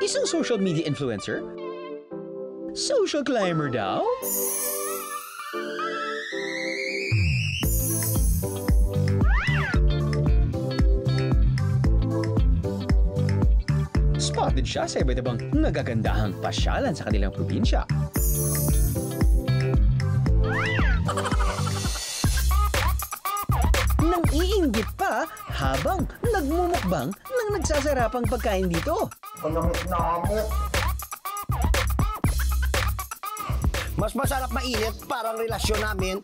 Isang social media influencer? Social climber daw? Spotted siya sa iba't ibang nagagandahang pasyalan sa kanilang probinsya. Nang iinggit pa habang nagmumukbang ng nagsasarapang pagkain dito. Mas masarap mainit, parang relasyon namin.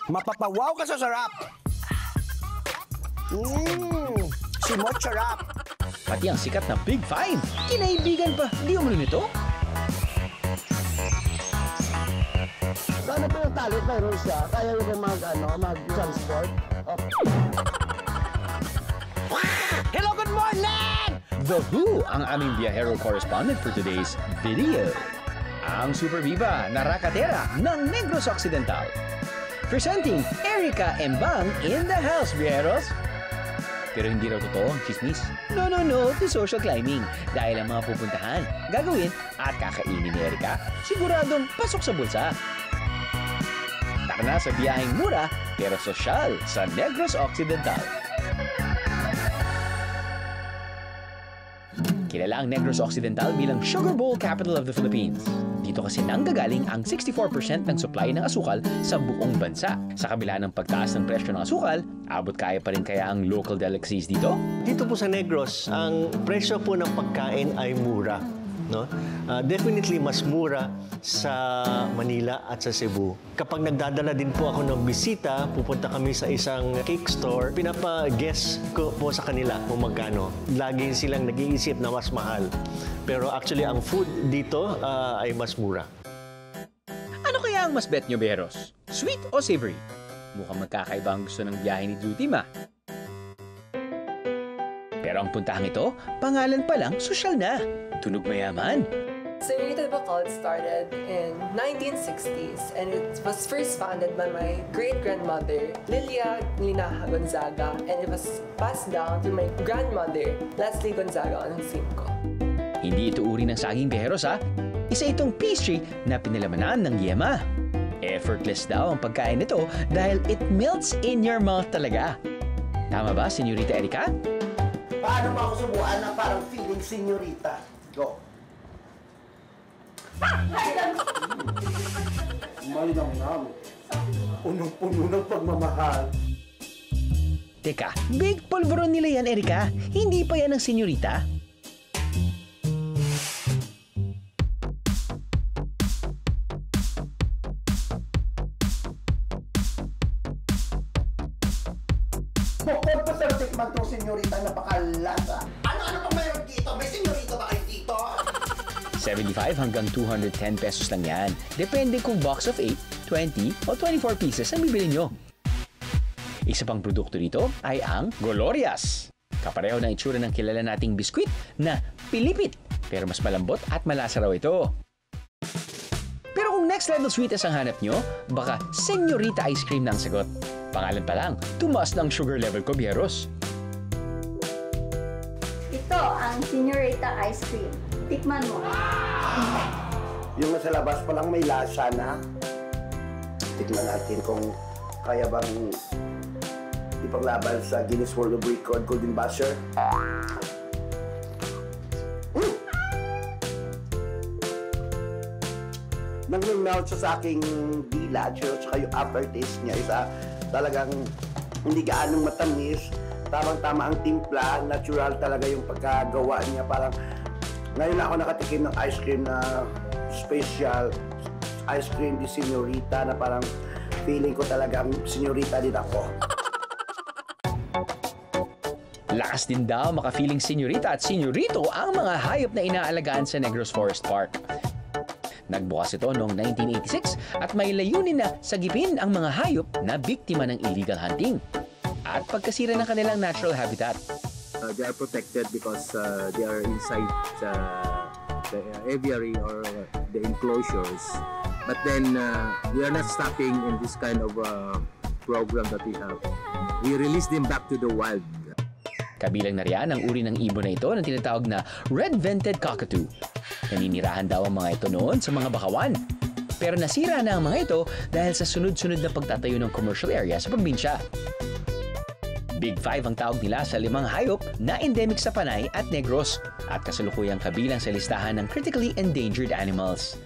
Mapapawaw ka sa sarap. Simot sarap. Pati ang sikat na Big Five, kinaibigan pa, di umano nito? Sana pa yung talent mayroon siya, kaya yung mag-transport. Hello, good morning! The Who ang aming biyahero correspondent for today's video. Ang super viva na rakatera ng Negros Occidental. Presenting Erica Embang in the house, biyeros. Pero hindi raw totoo ang chismis. No to social climbing. Dahil ang mga pupuntahan, gagawin at kakainin ni Erica, siguradong pasok sa bulsa. Tara na sa biyaheng mura pero sosyal sa Negros Occidental. Kilala ang Negros Occidental bilang Sugar Bowl Capital of the Philippines. Dito kasi nanggagaling ang 64% ng supply ng asukal sa buong bansa. Sa kabila ng pagtaas ng presyo ng asukal, abot kaya pa rin kaya ang local delicacies dito? Dito po sa Negros, ang presyo po ng pagkain ay mura. No? Definitely mas mura sa Manila at sa Cebu. Kapag nagdadala din po ako ng bisita, pupunta kami sa isang cake store, pinapa-guess ko po sa kanila kung magkano. Lagi silang nag-iisip na mas mahal. Pero actually, ang food dito ay mas mura. Ano kaya ang mas bet nyo, Beros? Sweet o savory? Mukhang magkakaiba ang gusto ng biyahe ni Drew Team, ah. Pero ang puntahang ito, pangalan pa lang, sosyal na. Tunog mayaman. Señorita Bacol started in 1960s and it was first founded by my great-grandmother, Lilia Linaja Gonzaga, and it was passed down to my grandmother, Leslie Gonzaga Oncinco. Hindi ito uri ng saging, Beros, ha? Isa itong pastry na pinalamanan ng yema. Effortless daw ang pagkain nito dahil it melts in your mouth talaga. Tama ba, Señorita Erica? Paano mo ako subuan na parang feeling senyorita? Go. Malinamnam. Punong-puno ng pagmamahal. Teka, big polvoron nila yan, Erica. Hindi pa yan ang senyorita. Bukod pa sa tikman tong senyorita na napakalasa. Ano pang mayroon dito? May senyorita ba kayo dito? 75 hanggang 210 pesos lang yan. Depende kung box of 8, 20 o 24 pieces ang bibili nyo. Isa pang produkto dito ay ang Glorias. Kapareho ng itsura ng kilala nating biskwit na pilipit, pero mas malambot at malasa raw ito. Pero kung next level sweetness ang hanap nyo, baka Señorita Ice Cream na ang sagot. Pangalan pa lang, tumaas ng sugar level ko, Bieros. Ito ang Señorita Ice Cream. Tikman mo. Yung nasa labas pa lang may lasa na. Tikman natin kung kaya bang ipaglaban sa Guinness World of Record Golden Buzzer. Nang-melt siya sa aking dila, tsaka yung aftertaste niya isa talagang hindi gaanong matamis, tamang-tama ang timpla, natural talaga yung pagkagawa niya. Parang ngayon ako nakatikim ng ice cream na special, ice cream di Señorita, na parang feeling ko talagang Señorita din ako. Lakas din daw maka-feeling Señorita at Señorito ang mga hayop na inaalagaan sa Negros Forest Park. Nagbukas ito noong 1986 at may layunin na sagipin ang mga hayop na biktima ng illegal hunting at pagkasira ng kanilang natural habitat. They are protected because they are inside the aviary or the enclosures. But then we are not stopping in this kind of program that we have. We release them back to the wild. Kabilang na riyan ang uri ng ibon na ito na tinatawag na red-vented cockatoo. Naninirahan daw ang mga ito noon sa mga bakawan. Pero nasira na ang mga ito dahil sa sunod-sunod na pagtatayo ng commercial area sa probinsya. Big Five ang tawag nila sa 5 hayop na endemic sa Panay at Negros at kasalukuyang kabilang sa listahan ng critically endangered animals.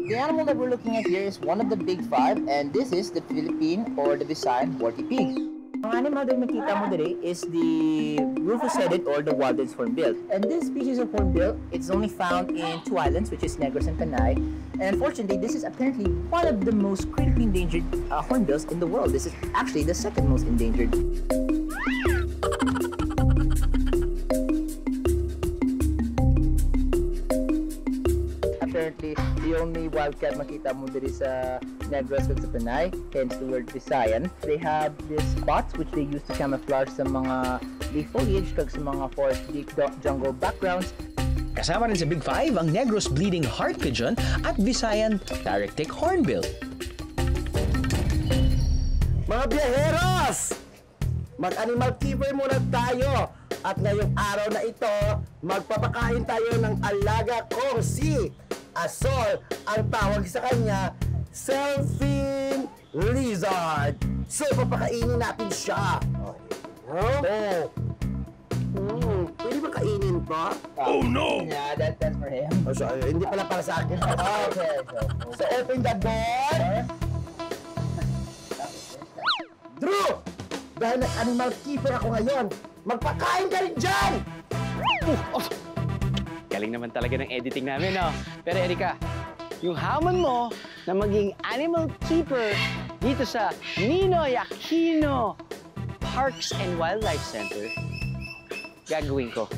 The animal that we're looking at here is one of the big five, and this is the Philippine or the Visayan warty pig. Ang animal that makita mo dere is the rufous-headed or the Walden's hornbill. And this species of hornbill, it's only found in 2 islands, which is Negros and Panay. And unfortunately, this is apparently one of the most critically endangered hornbills in the world. This is actually the second most endangered. Apparently, the only wildcat makita mo diri sa Negros at sa Panay, hence the word Visayan. They have these spots which they use to camouflage sa mga leaf foliage kag sa mga forest deep jungle backgrounds. Kasama rin sa Big Five ang Negros bleeding heart pigeon at Visayan direct-tick hornbill. Mga biyaheros! Mag-animal keeper muna tayo. At ngayong araw na ito, magpapakain tayo ng alaga kong si Asol. Ang tawag sa kanya, Selfin Lizard. So, papakainin natin siya. Oh. Pwede ba kainin to? Oh no! Yeah, that's for him. Oh, so, hindi pala para sa akin. Okay. So, open the door. Drew! Dahil nag-animal keeper ako ngayon, magpakain ka rin dyan! Galing naman talaga ng editing namin, no? Pero Erika, yung hamon mo na maging animal keeper dito sa Ninoy Aquino Parks and Wildlife Center, gagawin ko.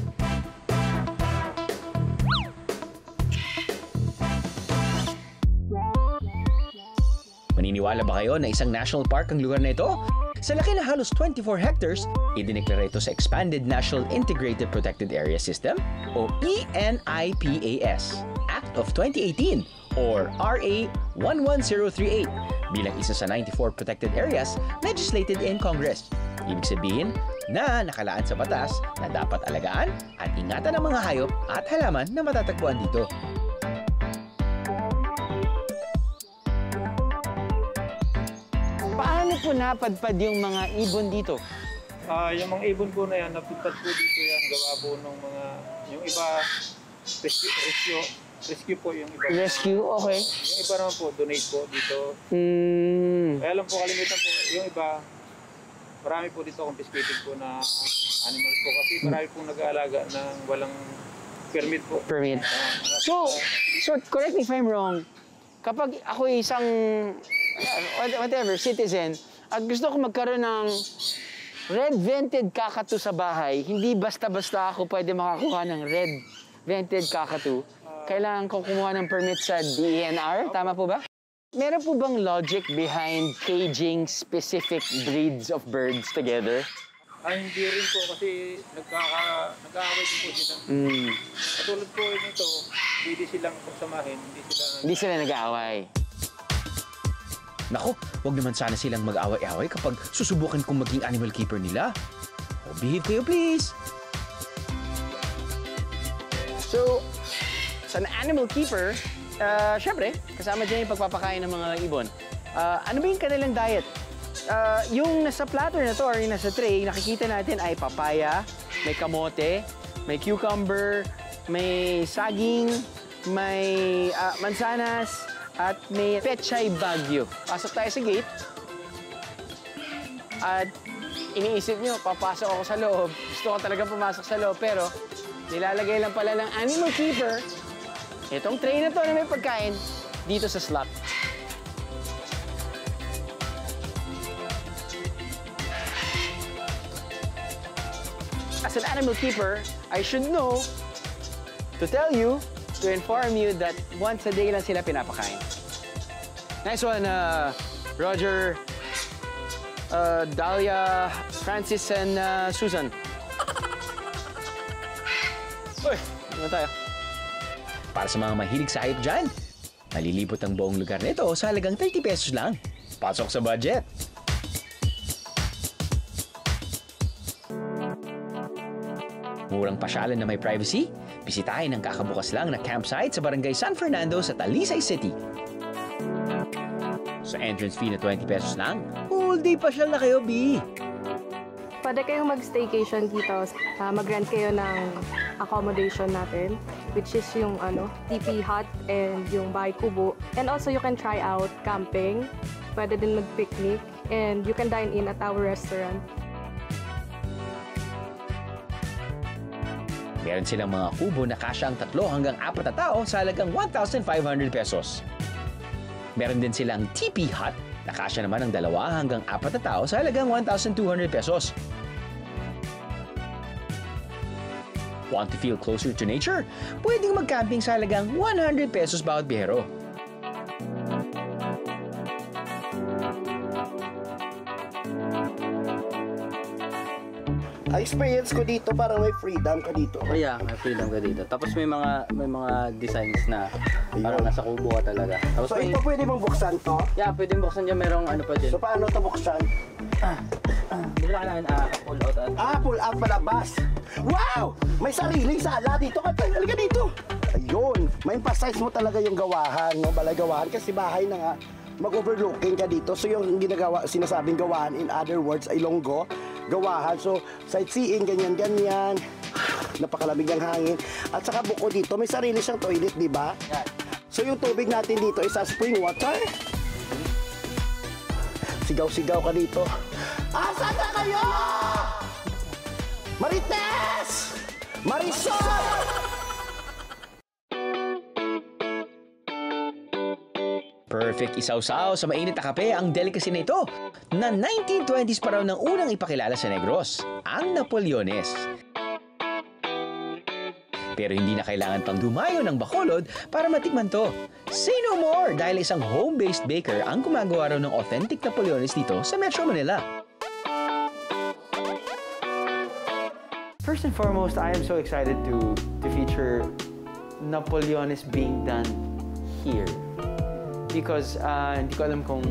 Maniniwala ba kayo na isang national park ang lugar na ito? Sa laki na halos 24 hectares, idineklara ito sa Expanded National Integrated Protected Area System o ENIPAS Act of 2018 or RA 11038 bilang isa sa 94 protected areas legislated in Congress. Ibig sabihin na nakalaan sa batas na dapat alagaan at ingatan ang mga hayop at halaman na matatagpuan dito. Paano po napadpad yung mga ibon dito? Yung mga ibon po na yan, napuntat po dito yan, gawa po ng mga, yung iba, rescue po yung iba. Rescue? Okay. Yung iba naman po, donate po dito. Kaya lang po, kalimitan po, yung iba, marami po dito confiscated po na animals po kasi marami po nag-aalaga ng walang permit po. Permit. So, correct me if I'm wrong, kapag ako isang whatever, citizen, at gusto ko magkaroon ng red-vented cockatoo sa bahay, hindi basta-basta ako pwede makakuha ng red-vented cockatoo. Kailangan ko kumuha ng permit sa DENR, tama po ba? Meron po bang logic behind caging specific breeds of birds together? Hindi rin po kasi nag-aaway din po sila. Katulad po nito, pwede silang pagsamahin, Hindi sila nag-aaway. Naku, wag naman sana silang mag-away-away kapag susubukan kong maging animal keeper nila. O, behave kayo please! So, sa animal keeper, syempre, kasama dyan yung pagpapakain ng mga ibon. Ano ba yung kanilang diet? Yung nasa platter na to or yung nasa tray, nakikita natin ay papaya, may kamote, may cucumber, may saging, may mansanas, at may pechay bagyo. Pasok tayo sa gate. At iniisip nyo, papasok ako sa loob. Gusto ko talaga pumasok sa loob, pero nilalagay lang pala ng animal keeper itong tray na to na may pagkain dito sa slot. As an animal keeper, I should know to tell you, to inform you that once a day lang sila pinapakain. Nice one, Roger, Dahlia, Francis, and Susan. Uy, ano tayo? Para sa mga mahilig sa hayop dyan, malilibot ang buong lugar nito sa halagang 30 pesos lang. Pasok sa budget! Murang pasyalan na may privacy? Bisitahin ang kakabukas lang na campsite sa Barangay San Fernando sa Talisay City. Sa entrance fee na 20 pesos lang, all day pasyal na kayo, B! Pwede kayong mag-staycation dito. Mag-rent kayo ng accommodation natin, which is yung TP hut and yung bahay kubo. And also, you can try out camping. Pwede din mag-picnic. And you can dine in at our restaurant. Meron silang mga kubo na kasya ang 3 hanggang 4 na tao sa halagang 1,500 pesos. Meron din silang TP hut na kasya naman ang 2 hanggang 4 na tao sa halagang 1,200 pesos. Want to feel closer to nature? Pwedeng mag-camping sa halagang 100 pesos bawat biyahero. Experience ko dito, parang may freedom ka dito. Oh yeah, may freedom ka dito. Tapos may mga designs na parang nasa kubo ka talaga. Tapos So ito pwede bang buksan to? Yeah, pwedeng buksan dyan. Merong ano pa dyan. So paano ito buksan? Hindi lang kailangan pull out. Pull out palabas. Wow! May sariling sala dito. Halika dito. Ayun. May emphasize mo talaga yung gawahan, no? Balay gawahan kasi bahay na nga. Mag-overlooking ka dito. So yung sinasabing gawahan, in other words, ay longgo. Gawahan. So, sightseeing, ganyan-ganyan. Napakalamig ng hangin. At saka buko dito, may sarili siyang toilet, di ba? So, yung tubig natin dito is spring water. Sigaw-sigaw ka dito. Asan na kayo? Marites! Marisol! Perfect isaw-saw sa mainit na kape ang delicacy na ito na 1920s pa raw nang unang ipakilala sa Negros, ang Napoleones. Pero hindi na kailangan pang dumayo ng Bacolod para matikman to. Say no more dahil isang home-based baker ang gumagawa raw ng authentic Napoleones dito sa Metro Manila. First and foremost, I am so excited to feature Napoleones being done here. Because hindi ko alam kung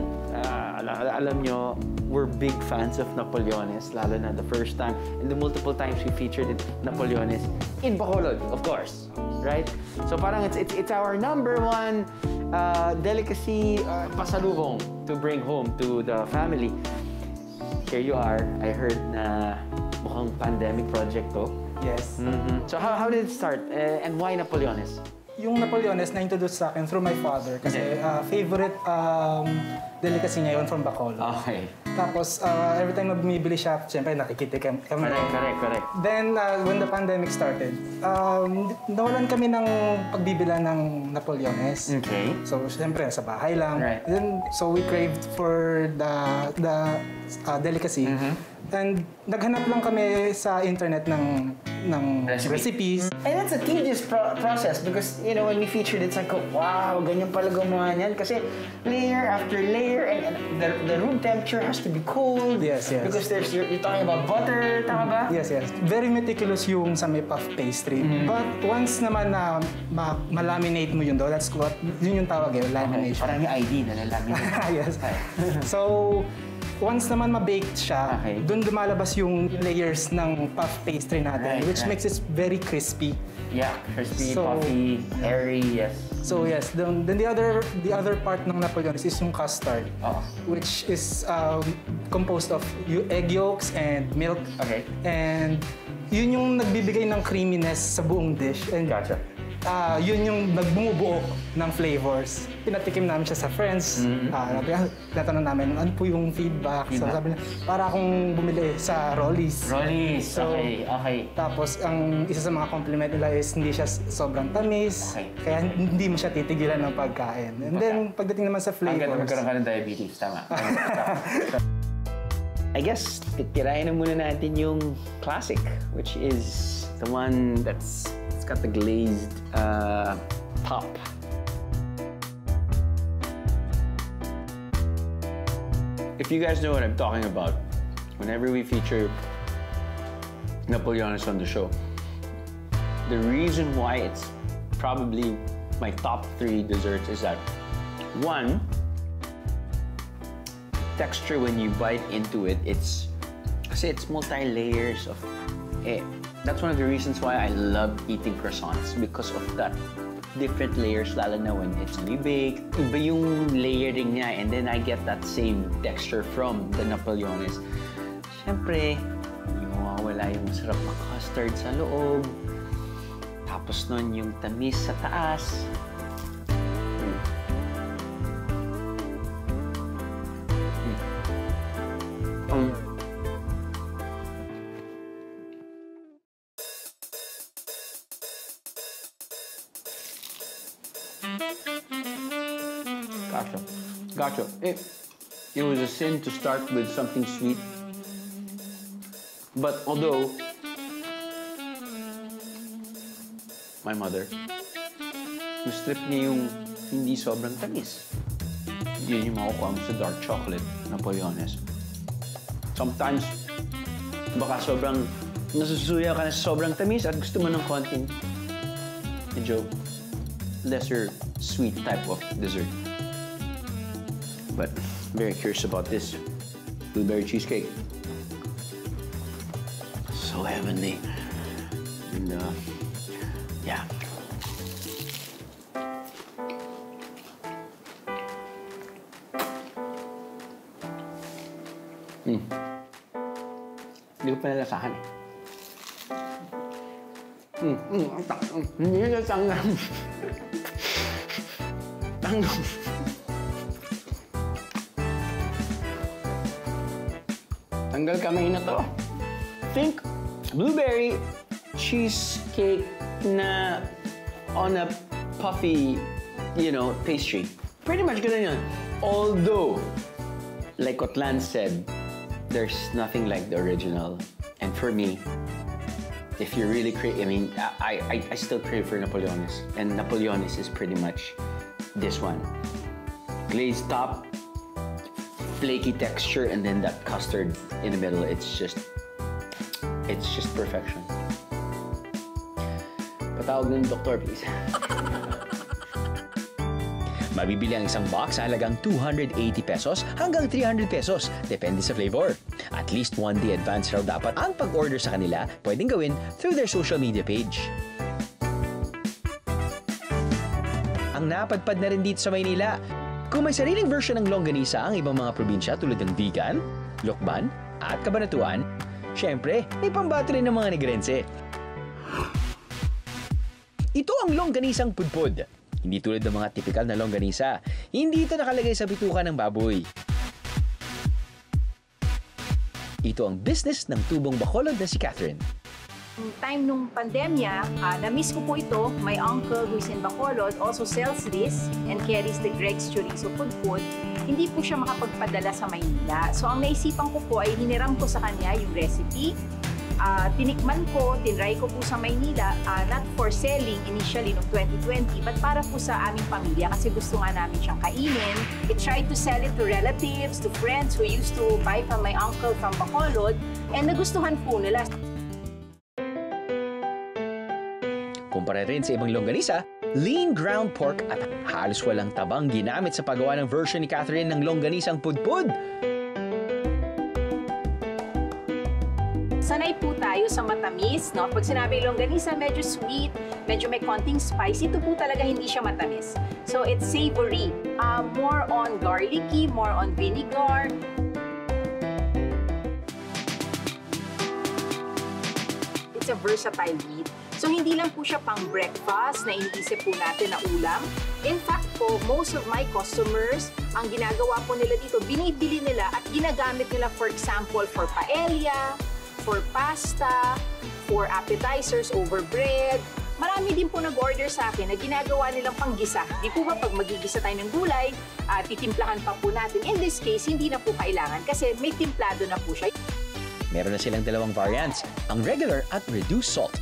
alam nyo, we're big fans of Napoleones, lalo na the first time and the multiple times we featured Napoleones in Bacolod, of course, right? So parang it's our number one delicacy pasalubong to bring home to the family. Here you are. I heard na mukhang pandemic project to. Yes. So how did it start and why Napoleones? Yung Napoleones na-introduce sa akin through my father kasi favorite delicacy niya yun from Bacolod. Okay. Tapos every time na bumibili siya, siyempre nakikitikim kami. Correct. Then when the pandemic started, nawalan kami ng pagbibila ng Napoleones. Okay. So siyempre sa bahay lang. Right. Then so we craved for the delicacy. And naghanap lang kami sa internet ng recipes. And it's a tedious process because, you know, when we featured it, it's like, wow, ganyan pala gumawa niyan. Kasi layer after layer, and the room temperature has to be cold. Yes. Because you're talking about butter, tama ba? Yes. Very meticulous yung sa may puff pastry. But once naman na malaminate mo yun daw, that's what, yun yung tawag eh, lamination. Parang yung ID na laminate. Yes. So, once naman ma-baked siya, doon lumalabas yung layers ng puff pastry natin, which makes it very crispy. Yeah, crispy, puffy, airy, yes. So yes, then the other part ng Napoleones is yung custard, which is composed of egg yolks and milk. Okay. And yun yung nagbibigay ng creaminess sa buong dish. And gotcha. Yun yung nagbumubuo ng flavors. Pinatikim namin siya sa friends. Natanong namin, ano po yung feedback? So sabi niya, para akong bumili sa Rollies. So, okay. Tapos, ang isa sa mga compliment nila is hindi siya sobrang tamis. Kaya hindi mo siya titigilan ng pagkain. And then, pagdating naman sa flavors. Hanggang magkaroon ka ng diabetes, tama. I guess, titirahin na muna natin yung classic, which is the one that's got the glazed top. If you guys know what I'm talking about, whenever we feature Napoleones on the show, the reason why it's probably my top 3 desserts is that, one, texture when you bite into it, it's multi-layers of That's one of the reasons why I love eating croissants, because of that different layers, lalo na when it's baked. Iba yung layering niya, and then I get that same texture from the Napoleones. Siyempre, hindi mawawala yung masarap na custard sa loob. Tapos nun yung tamis sa taas. Gotcha. It was a sin to start with something sweet. But although my mother, strip niya yung hindi sobrang tamis. Yun yung makukuha mo sa dark chocolate, Napoleones. Sometimes, baka sobrang nasusuya ka na sa sobrang tamis at gusto mo ng konting medyo lesser sweet type of dessert. But very curious about this blueberry cheesecake. So heavenly. And yeah. Hindi ko pa nalasahan eh. Hindi na tanggap. Tanggal kamay na to. Think blueberry cheesecake na on a puffy, pastry. Pretty much ganun yun. Although, like what Lance said, there's nothing like the original. And for me, if you really crave, I still crave for Napoleones. And Napoleones is pretty much this one. Glazed top, flaky texture, and then that custard in the middle. It's just perfection. Patawag ng doktor, please. Mabibili ang isang box sa halagang 280 pesos hanggang 300 pesos, depende sa flavor. At least 1 day advance raw dapat ang pag-order sa kanila, pwedeng gawin through their social media page. Ang napadpad na rin dito sa Maynila. Kung may sariling version ng longganisa ang ibang mga probinsya tulad ng Vigan, Lokban, at Cabanatuan, syempre, may pambato rin ng mga Negrense. Ito ang longganisang pudpud. Hindi tulad ng mga tipikal na longganisa. Hindi ito nakalagay sa bituka ng baboy. Ito ang business ng tubong Bacolod na si Catherine. Time nung pandemya, na-miss ko po ito. My uncle who is in Bacolod also sells this and carries the Greg's Chorizo Pudpud. Hindi po siya makapagpadala sa Maynila. So ang naisipan ko po ay hiniram ko sa kanya yung recipe. Tinikman ko, tinry ko po sa Maynila, not for selling initially noong 2020, but para po sa aming pamilya kasi gusto nga namin siyang kainin. I tried to sell it to relatives, to friends who used to buy from my uncle from Bacolod, and nagustuhan po nila. Kumpara rin sa ibang longganisa, lean ground pork at halos walang tabang ginamit sa paggawa ng version ni Catherine ng longganisang pudpud. Sanay po tayo sa matamis, no? Pag sinabi longganisa, medyo sweet, medyo may konting spice. Ito po talaga hindi siya matamis. So it's savory. More on garlicky, more on vinegar. It's a versatile meat. So, hindi lang po siya pang breakfast na iniisip po natin na ulam. In fact po, most of my customers, ang ginagawa po nila dito, binibili nila at ginagamit nila, for example, for paella, for pasta, for appetizers over bread. Marami din po nag-order sa akin na ginagawa nilang panggisa. Di po ba pag magigisa tayo ng gulay, titimplahan pa po natin. In this case, hindi na po kailangan kasi may timplado na po siya. Meron na silang dalawang variants, ang regular at reduced salt.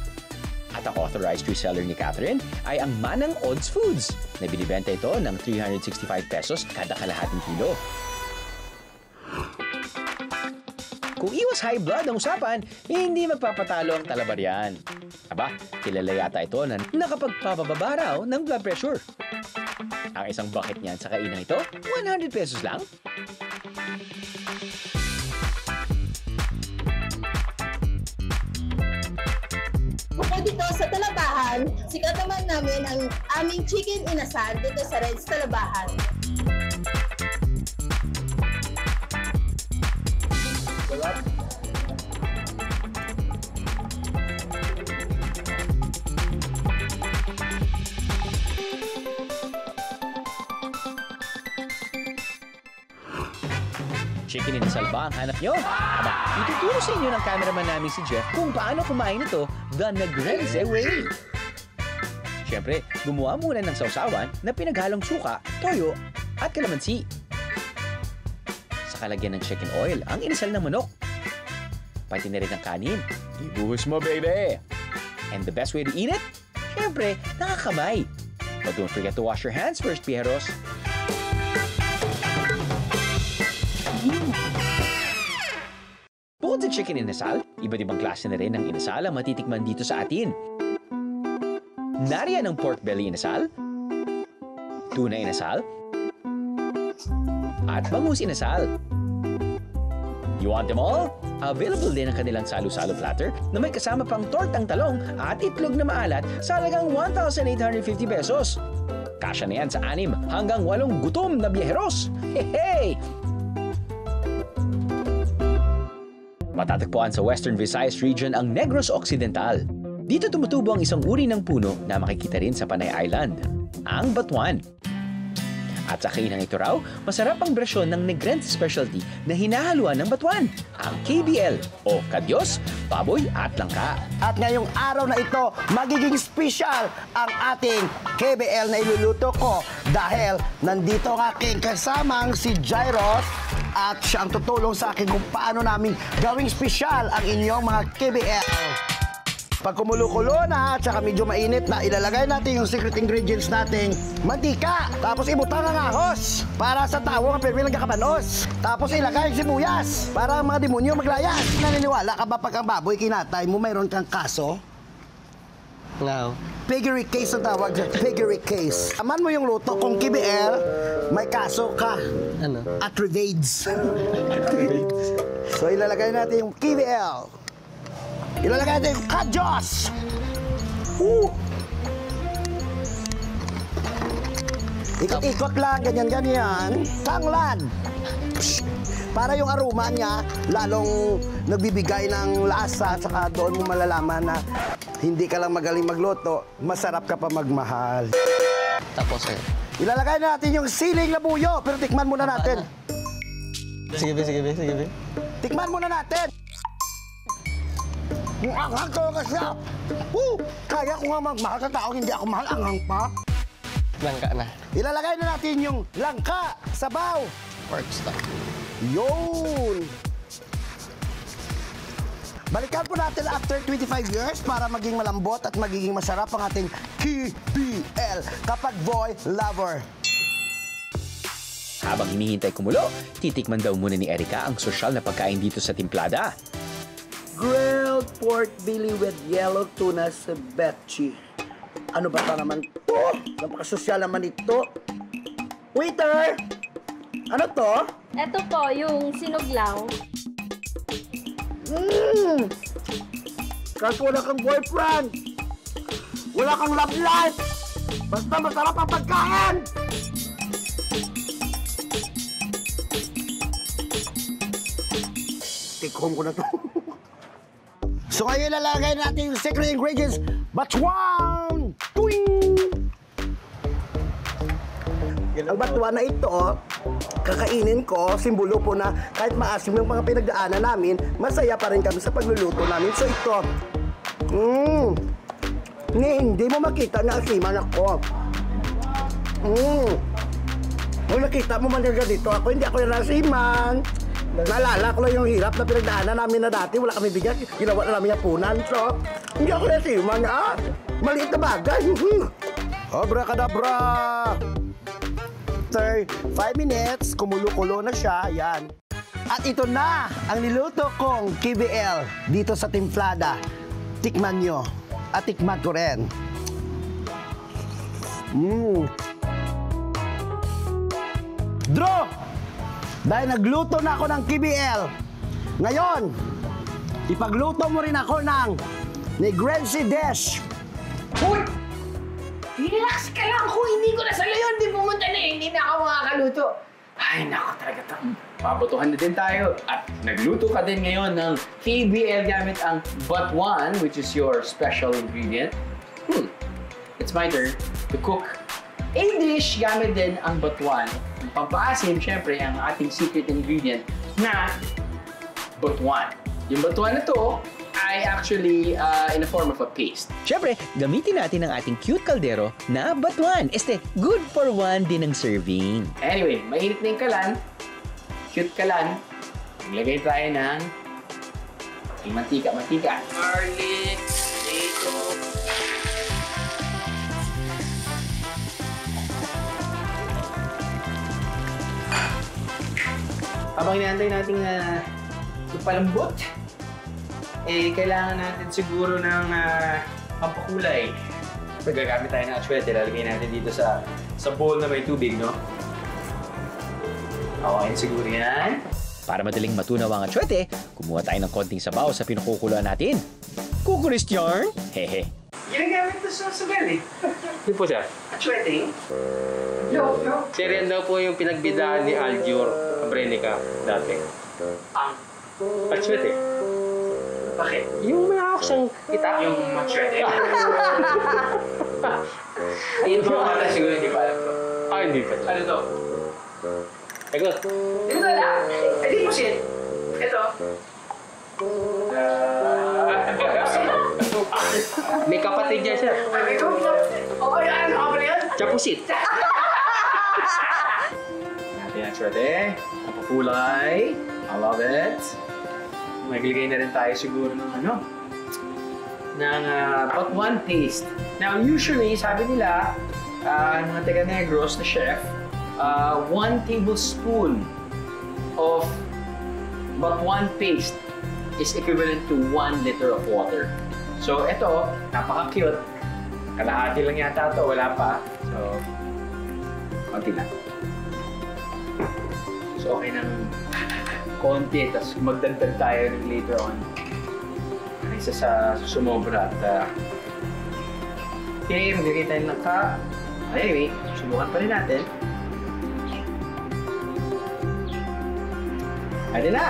At ang authorized reseller ni Catherine ay ang Manang Odds Foods na binibenta ito ng 365 pesos kada kalahating kilo. Kung iwas high blood ang usapan, hindi magpapatalo ang talabaryan. Aba, kilala yata ito na nakapagpapababa raw ng blood pressure. Ang isang bucket niyan sa kainan ito, 100 pesos lang. dito sa Talabahan, sikat naman namin ang aming chicken inasal dito sa Red's Talabahan. Chicken inasal ba ang hanap nyo? Aba, ituturo sa inyo ng cameraman namin si Jeff kung paano kumain ito the Negrense way. Siyempre, gumawa muna ng sausawan na pinaghalong suka, toyo, at kalamansi. Saka lagyan ng chicken oil ang inasal ng manok. Pati na rin ang kanin. Ibuhos mo, baby! And the best way to eat it? Siyempre, nakakamay. But don't forget to wash your hands first, Pieros. Bukod sa chicken inasal, iba't ibang klase na rin ng inasal ang matitikman dito sa atin. Nariyan ang pork belly inasal, tuna inasal, at bangus inasal. You want them all? Available din ang kanilang salo-salo platter na may kasama pang tortang talong at itlog na maalat sa halagang 1,850 pesos. Kasya na yan sa 6 hanggang 8 gutom na biyeheros. Hey! Matatagpuan sa Western Visayas region ang Negros Occidental. Dito tumutubo ang isang uri ng puno na makikita rin sa Panay Island, ang batuan. At sa kainan ito raw, masarap ang bersyon ng Negrense specialty na hinahaluan ng batuan, ang KBL o kadyos, baboy at langka. At ngayong araw na ito, magiging special ang ating KBL na iluluto ko dahil nandito ang aking kasamang si Jairos at siya ang tutulong sa akin kung paano namin gawing special ang inyong mga KBL. Pag kumulo-kulo na at saka medyo mainit na, ilalagay natin yung secret ingredients nating mantika. Tapos ibutang ang ahos para sa tao ang permi nagkakabanos. Tapos ilagay yung sibuyas para ang mga demonyo maglayas. Naniniwala ka ba pag ang baboy kinatay mo mayroon kang kaso? No. Piggery case ang tawag dyan. Piggery case. Aman mo yung luto kung KBL, may kaso ka. Ano? Atrivades. So ilalagay natin yung KBL. Ilalagay natin yung kadyos! Ikot-ikot lang, ganyan-ganyan. Tanglad! Para yung aroma niya, lalong nagbibigay ng lasa, saka doon mo malalaman na hindi ka lang magaling magluto, masarap ka pa magmahal. Tapos ilalagay natin yung siling labuyo, pero tikman muna natin. Sige. Tikman muna natin! Ang anghang ko kasi. Kaya ko nga magmahal sa tao, hindi ako mahal, anghang pa. Langka na. Ilalagay na natin yung langka, sabaw. Pork stock. Yun! Balikan po natin after 25 years para maging malambot at magiging masarap ang ating KBL kapag boy lover. Habang hinihintay kumulo, titikman daw muna ni Erica ang sosyal na pagkain dito sa Timplada. Grilled pork belly with yellow tuna ceviche. Ano ba naman to? Napakasosyal naman ito. Waiter! Ano to? Ito po, yung sinuglaw. Kasi wala kang boyfriend. Wala kang love life. Basta masarap ang pagkain. Take home ko na to. So ngayon lalagay natin yung secret ingredients. Batuan! Tuwing! Ang batuan na ito, kakainin ko, simbolo po na kahit maasim yung mga pinagdaanan namin, masaya pa rin kami sa pagluluto namin. So ito, hindi mo makita na asiman ako. Kung nakita mo man dito, hindi ako yung nasiman. Naalala ko lang yung hirap na pinagdaanan namin na dati. Wala kami bigyan. Ginawa na namin hapunan. So, hindi ako nasiman. Maliit na bagay. Abracadabra! 5 minutes. Kumulo-kulo na siya. Yan. At ito na ang niluto kong KBL dito sa Timplada. Tikman nyo. At tikman ko rin. Draw! Dahil nagluto na ako ng KBL, ngayon, ipagluto mo rin ako ng Negrense Des. Uy! Relax ka lang kung hindi ko nasalo yun. Di pumunta na eh. Hindi na ako makakaluto. Ay, nako talaga ito. Pabotohan na din tayo. At nagluto ka din ngayon ng KBL gamit ang Batuan, which is your special ingredient. It's my turn to cook a dish gamit din ang Batuan. Ang pampaasim, syempre, ang ating secret ingredient na Batuan. Yung Batuan na to ay actually in the form of a paste. Siyempre, gamitin natin ang ating cute kaldero na batuan. Good for one din ang serving. Anyway, mainit na yung kalan. Cute kalan. Maglagay tayo ng mantika. Garlic, potato. Habang inaantay natin palambot, kailangan natin siguro ng pampakulay. Gagamit tayo ng atsuete, lalagay natin dito sa bowl na may tubig, no? Okay, siguro yan. Para madaling matunaw ang atsuete, kumuha tayo ng konting sabaw sa pinakukuluan natin. Kukuris yarn? Hehe. Ginagamit ito sa sugal eh. Hindi po siya. Atsuete? No. Serian daw po yung pinagbidaan ni Aljur Abrenica dati. Ang atsuete. Bakit? Yung malawak siyang kita. Yung atsuete. Ayun po mata siguro hindi pa alam ko. Hindi pa. Ano to? Ego. Dito lang. Hindi po siya. Ito. May kapatid niya siya. Okay, ano ka pala yan? Chapusit. Natin ang atsuete. Pampakulay. I love it. Maglagay na rin tayo siguro ng Batuan paste. Now, usually, sabi nila, mga taga-Negros na chef, 1 tablespoon of Batuan paste is equivalent to 1 liter of water. So, ito, napaka-cute. Kalahati lang yata ito, wala pa. So, konti lang. So, okay ng konti, tapos magdagdag tayo later on. Isa sa sumobra at okay, maglagay tayo ng anyway, subukan pa rin natin. Adi na!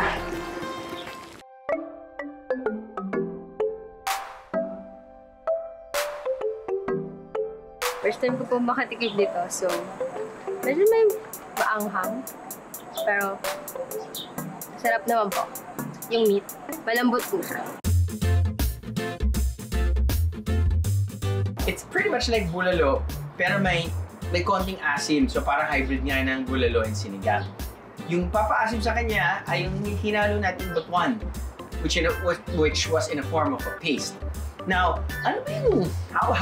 First time ko po makatikim dito, so medyo may maanghang. Pero sarap naman po. Yung meat, malambot po siya. It's pretty much like bulalo, pero may konting asim. So parang hybrid nga ng bulalo and sinigang. Yung papaasim sa kanya ay yung hinalo natin Batuan, which was in a form of a paste. Now, ano ba yung, how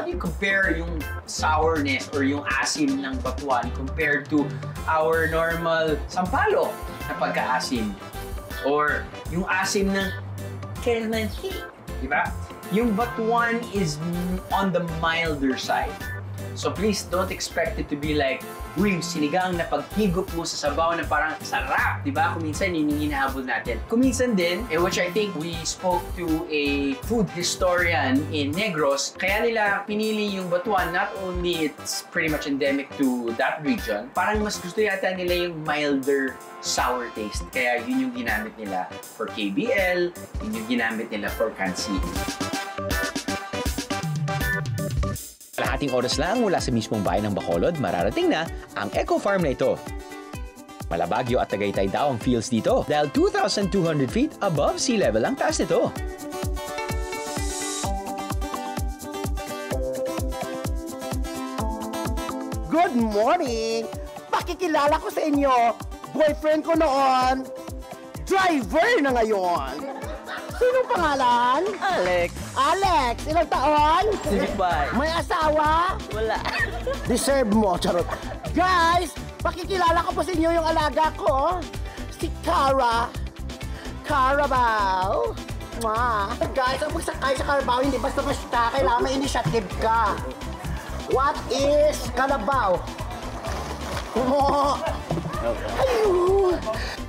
do you compare yung sourness or yung asim ng Batuan compared to our normal sampalok na pagka-asim? Or yung asim ng kalamansi, di ba? Yung Batuan is on the milder side. So please don't expect it to be like, yung sinigang na paghigop mo sa sabaw na parang sarap, di ba? Kuminsan yun yung hinahabol natin. Kuminsan din, which I think we spoke to a food historian in Negros, kaya nila pinili yung Batuan, not only it's pretty much endemic to that region, parang mas gusto yata nila yung milder sour taste. Kaya yun yung ginamit nila for KBL, yun yung ginamit nila for Kansi. Kalahating oras lang mula sa mismong bayan ng Bacolod, mararating na ang Eco Farm na ito. Malabagyo at Tagaytay daw ang fields dito dahil 2,200 feet above sea level ang taas nito. Good morning! Pakikilala ko sa inyo, boyfriend ko noon, driver na ngayon. Sinong pangalan? Alex. Alex, ilang taon? 65. May asawa? Wala. Deserve mo, charot. Guys, pakikilala ko po sa inyo yung alaga ko, si Cara. Carabao. Guys, ang pagsakay sa Carabao, hindi basta-basta, kailangan may initiative ka. What is Carabao? Ayun.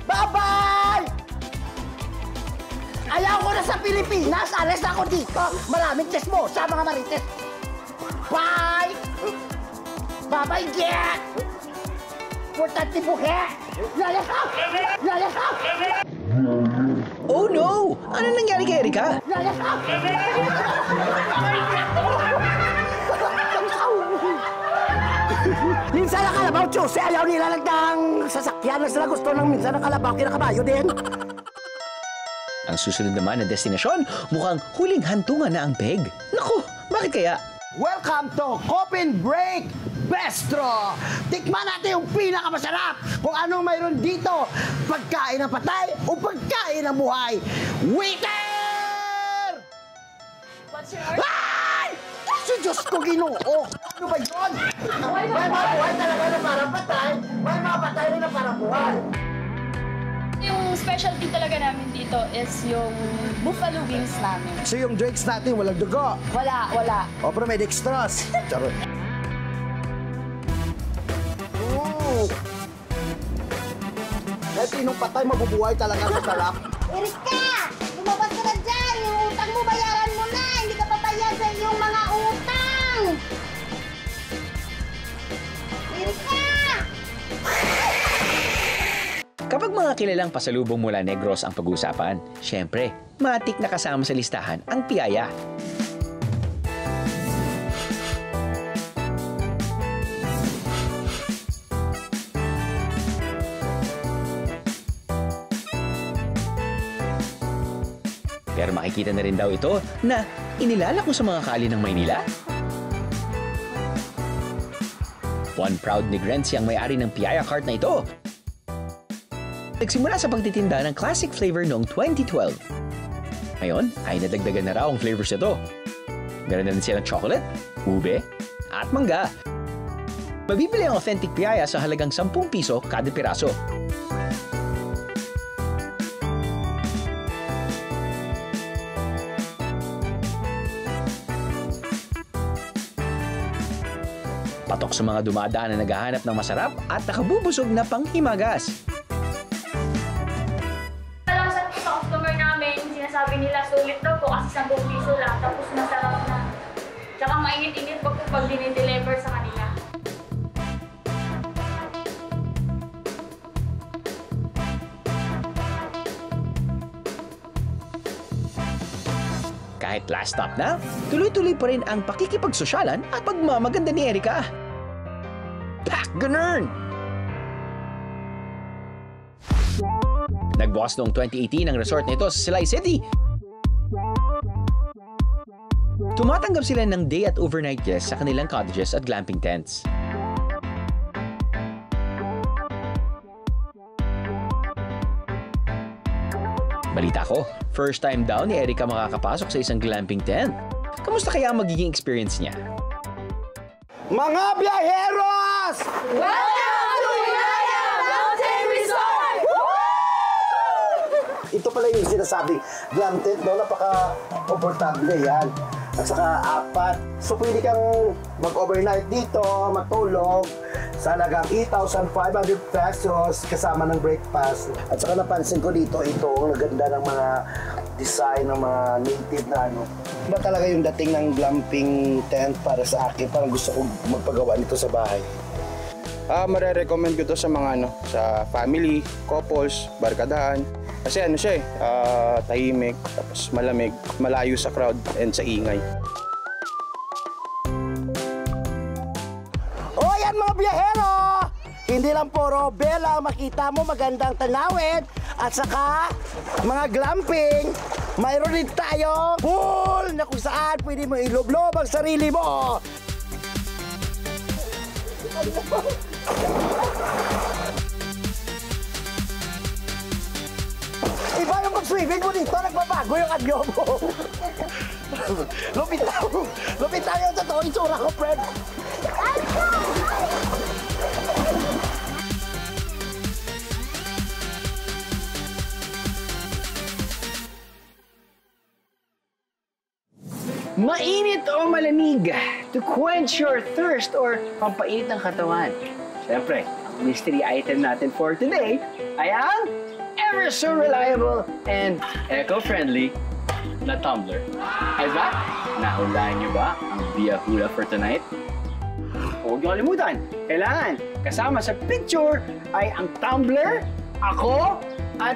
Bye-bye! Ayaw ko na sa Pilipinas. Alis ako dito. Maraming chismosa, mga marites. Bye! Bye-bye, get! Importante buhe! Layas ka! Layas ka! Oh no! Ano nangyari kay Erika? Layas ka! Minsan ang kalabaw, Chuse, ayaw nila ng sasakyan na sila gusto ng minsan ang kalabaw, kinakabayo din. Ang susunod naman na destinasyon, mukhang huling hantungan na ang peg. Naku, bakit kaya? Welcome to Coffin Break Bistro! Tikman natin yung pinakamasarap kung anong mayroon dito. Pagkain ng patay o pagkain ng buhay. Waiter! What's your order? Ay! Si Diyos ko Ginoo! Ano ba yun? May mga buhay talaga na parang patay. May mga patay rin na parang buhay. Yung specialty talaga namin dito is yung buffalo wings namin. So yung drinks natin walang dugo? Wala. O pero may dextrose. Charot. Kahit sinong patay mabubuhay talaga sa sarap. Erika! Lumabas ka na dyan! Yung utang mo, bayaran mo na! Hindi ka papayag sa iyong mga utang! Erika! Kapag mga kilalang pasalubong mula Negros ang pag-uusapan, syempre, matik na kasama sa listahan ang piyaya. Pero makikita na rin daw ito na inilalako sa mga kali ng Maynila. One proud Negrense ang may-ari ng piyaya cart na ito. Nagsimula sa pagtitinda ng classic flavor noong 2012. Ngayon ay nadagdagan na raw ang flavors nito. Meron na rin silang chocolate, ube, at mangga. Mabibili ang authentic piyaya sa halagang 10 piso kada piraso. Patok sa mga dumadaan na naghahanap ng masarap at nakabubusog na panghimagas. Sabi nila, sulit daw po kasi 10 piso lang, tapos masarap na. Tsaka mainit-init pa po pag dinideliver sa kanila. Kahit last stop na, tuloy-tuloy pa rin ang pakikipagsosyalan at pagmamaganda ni Erika. Pak ganun! Nagbukas noong 2018 ang resort nito sa Silay City. Tumatanggap sila ng day at overnight guests sa kanilang cottages at glamping tents. Balita ko, first time daw ni Erika makakapasok sa isang glamping tent. Kamusta kaya ang magiging experience niya? Mga biyaheros! Welcome to Yaya Mountain Resort! Ito pala yung sinasabing glam tent, no? Napaka-komportable yan. At saka 4. So pwede kang mag-overnight dito, matulog sa halagang 8,500 pesos kasama ng breakfast. At saka napansin ko dito, ito ang naganda ng mga design ng mga native na ano. Iba talaga yung dating ng glamping tent para sa akin. Parang gusto kong magpagawa nito sa bahay. Mare-recommend ko to sa mga sa family, couples, barkadahan. Kasi ano siya tahimik, tapos malamig, malayo sa crowd and sa ingay. O yan mga biyahero! Hindi lang puro bela makita mo, magandang tanawin at saka mga glamping. Mayroon din tayo pool na kung saan pwede mo iloblob ang sarili mo. Iba yung mag-swimming mo dito, nagbabago yung anyo mo. Lupit tayo yung totoo itsura ko, friend. Mainit o malamig, to quench your thirst or pampainit ng katawan. Siyempre, ang mystery item natin for today ay ang ever so reliable and eco-friendly na tumbler. Eva, nahulaan niyo ba ang Via Hula for tonight? Huwag niyo kalimutan, kailangan kasama sa picture ay ang tumbler, ako, at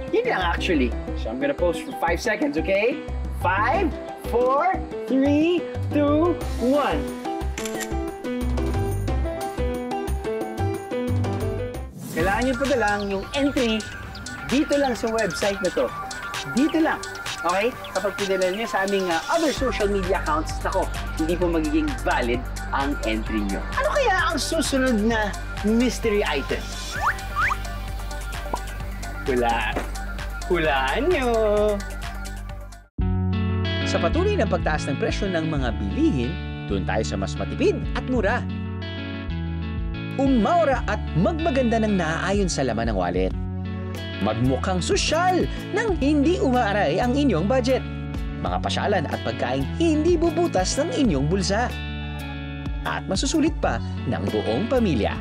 yun lang actually. So I'm gonna pose for 5 seconds, okay? 5, 4, 3, 2, 1. Kailangan nyo padalang yung entry dito lang sa website na to. Dito lang. Okay? Kapag pinadala nyo sa aming other social media accounts, nako, hindi po magiging valid ang entry nyo. Ano kaya ang susunod na mystery item? Hulaan nyo! Sa patuloy ng pagtaas ng presyo ng mga bilihin, doon tayo sa mas matipid at mura. Umaura at magmaganda ng naaayon sa laman ng wallet. Magmukhang sosyal nang hindi umaaray ang inyong budget. Mga pasyalan at pagkain hindi bubutas ng inyong bulsa. At masusulit pa ng buong pamilya.